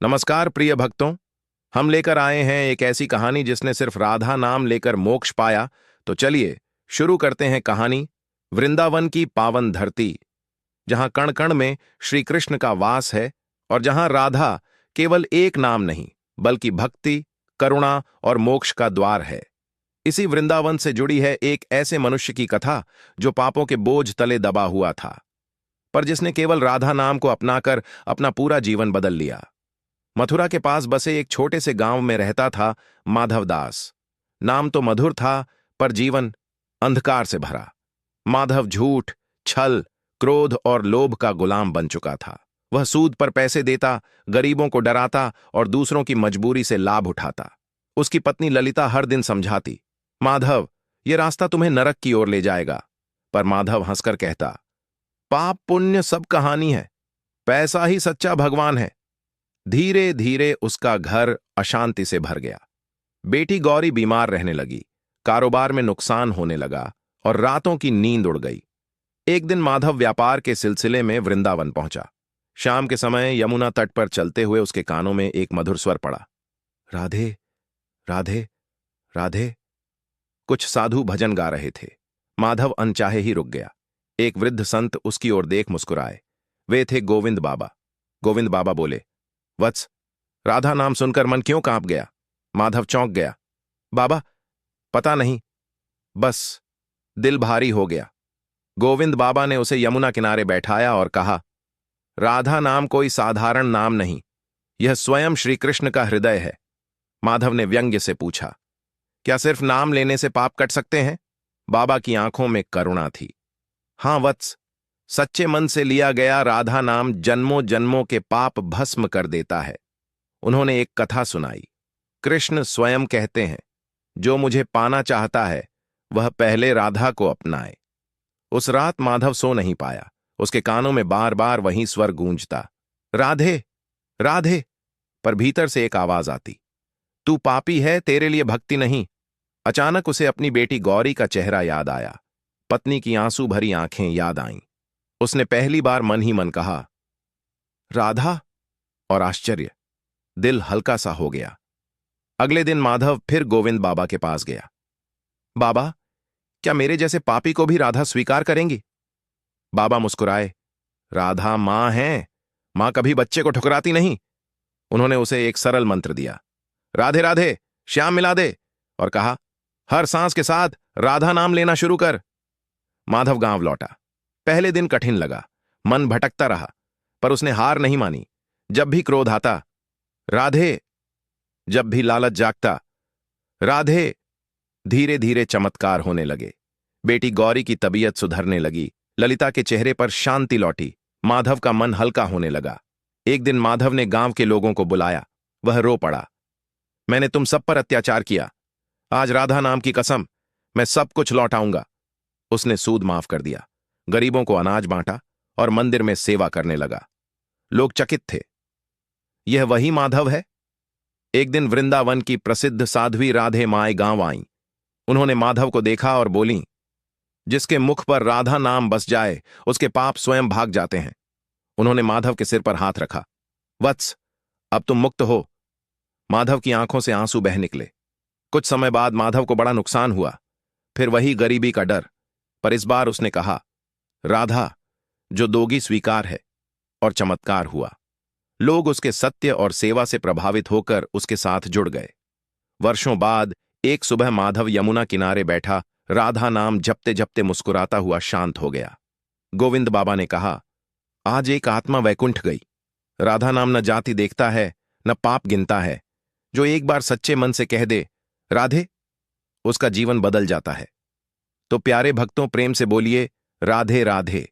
नमस्कार प्रिय भक्तों। हम लेकर आए हैं एक ऐसी कहानी जिसने सिर्फ राधा नाम लेकर मोक्ष पाया। तो चलिए शुरू करते हैं कहानी। वृंदावन की पावन धरती, जहां कण कण में श्री कृष्ण का वास है और जहां राधा केवल एक नाम नहीं बल्कि भक्ति, करुणा और मोक्ष का द्वार है। इसी वृंदावन से जुड़ी है एक ऐसे मनुष्य की कथा जो पापों के बोझ तले दबा हुआ था, पर जिसने केवल राधा नाम को अपनाकर अपना पूरा जीवन बदल लिया। मथुरा के पास बसे एक छोटे से गांव में रहता था माधव दास। नाम तो मधुर था, पर जीवन अंधकार से भरा। माधव झूठ, छल, क्रोध और लोभ का गुलाम बन चुका था। वह सूद पर पैसे देता, गरीबों को डराता और दूसरों की मजबूरी से लाभ उठाता। उसकी पत्नी ललिता हर दिन समझाती, माधव, ये रास्ता तुम्हें नरक की ओर ले जाएगा। पर माधव हंसकर कहता, पाप पुण्य सब कहानी है, पैसा ही सच्चा भगवान है। धीरे धीरे उसका घर अशांति से भर गया। बेटी गौरी बीमार रहने लगी, कारोबार में नुकसान होने लगा और रातों की नींद उड़ गई। एक दिन माधव व्यापार के सिलसिले में वृंदावन पहुंचा। शाम के समय यमुना तट पर चलते हुए उसके कानों में एक मधुर स्वर पड़ा, राधे राधे राधे। कुछ साधु भजन गा रहे थे। माधव अनचाहे ही रुक गया। एक वृद्ध संत उसकी ओर देख मुस्कुराए। वे थे गोविंद बाबा। गोविंद बाबा बोले, वत्स, राधा नाम सुनकर मन क्यों कांप गया? माधव चौंक गया। बाबा, पता नहीं, बस दिल भारी हो गया। गोविंद बाबा ने उसे यमुना किनारे बैठाया और कहा, राधा नाम कोई साधारण नाम नहीं, यह स्वयं श्री कृष्ण का हृदय है। माधव ने व्यंग्य से पूछा, क्या सिर्फ नाम लेने से पाप कट सकते हैं? बाबा की आंखों में करुणा थी। हां वत्स, सच्चे मन से लिया गया राधा नाम जन्मों जन्मों के पाप भस्म कर देता है। उन्होंने एक कथा सुनाई। कृष्ण स्वयं कहते हैं, जो मुझे पाना चाहता है वह पहले राधा को अपनाए। उस रात माधव सो नहीं पाया। उसके कानों में बार बार वही स्वर गूंजता, राधे राधे। पर भीतर से एक आवाज आती, तू पापी है, तेरे लिए भक्ति नहीं। अचानक उसे अपनी बेटी गौरी का चेहरा याद आया। पत्नी की आंसू भरी आंखें याद आईं। उसने पहली बार मन ही मन कहा, राधा, और आश्चर्य, दिल हल्का सा हो गया। अगले दिन माधव फिर गोविंद बाबा के पास गया। बाबा, क्या मेरे जैसे पापी को भी राधा स्वीकार करेंगी? बाबा मुस्कुराए, राधा मां है, मां कभी बच्चे को ठुकराती नहीं। उन्होंने उसे एक सरल मंत्र दिया, राधे राधे, श्याम मिला दे, और कहा, हर सांस के साथ राधा नाम लेना शुरू कर। माधव गांव लौटा। पहले दिन कठिन लगा, मन भटकता रहा, पर उसने हार नहीं मानी। जब भी क्रोध आता, राधे, जब भी लालच जागता, राधे। धीरे धीरे चमत्कार होने लगे। बेटी गौरी की तबीयत सुधरने लगी। ललिता के चेहरे पर शांति लौटी। माधव का मन हल्का होने लगा। एक दिन माधव ने गांव के लोगों को बुलाया। वह रो पड़ा, मैंने तुम सब पर अत्याचार किया, आज राधा नाम की कसम, मैं सब कुछ लौटाऊंगा। उसने सूद माफ कर दिया, गरीबों को अनाज बांटा और मंदिर में सेवा करने लगा। लोग चकित थे, यह वही माधव है। एक दिन वृंदावन की प्रसिद्ध साध्वी राधे माए गांव आईं। उन्होंने माधव को देखा और बोलीं, जिसके मुख पर राधा नाम बस जाए उसके पाप स्वयं भाग जाते हैं। उन्होंने माधव के सिर पर हाथ रखा, वत्स, अब तुम मुक्त हो। माधव की आंखों से आंसू बह निकले। कुछ समय बाद माधव को बड़ा नुकसान हुआ। फिर वही गरीबी का डर, पर इस बार उसने कहा, राधा जो दोगी स्वीकार है, और चमत्कार हुआ। लोग उसके सत्य और सेवा से प्रभावित होकर उसके साथ जुड़ गए। वर्षों बाद एक सुबह माधव यमुना किनारे बैठा राधा नाम जपते जपते मुस्कुराता हुआ शांत हो गया। गोविंद बाबा ने कहा, आज एक आत्मा वैकुंठ गई। राधा नाम न जाति देखता है, न पाप गिनता है। जो एक बार सच्चे मन से कह दे राधे, उसका जीवन बदल जाता है। तो प्यारे भक्तों, प्रेम से बोलिए, राधे राधे।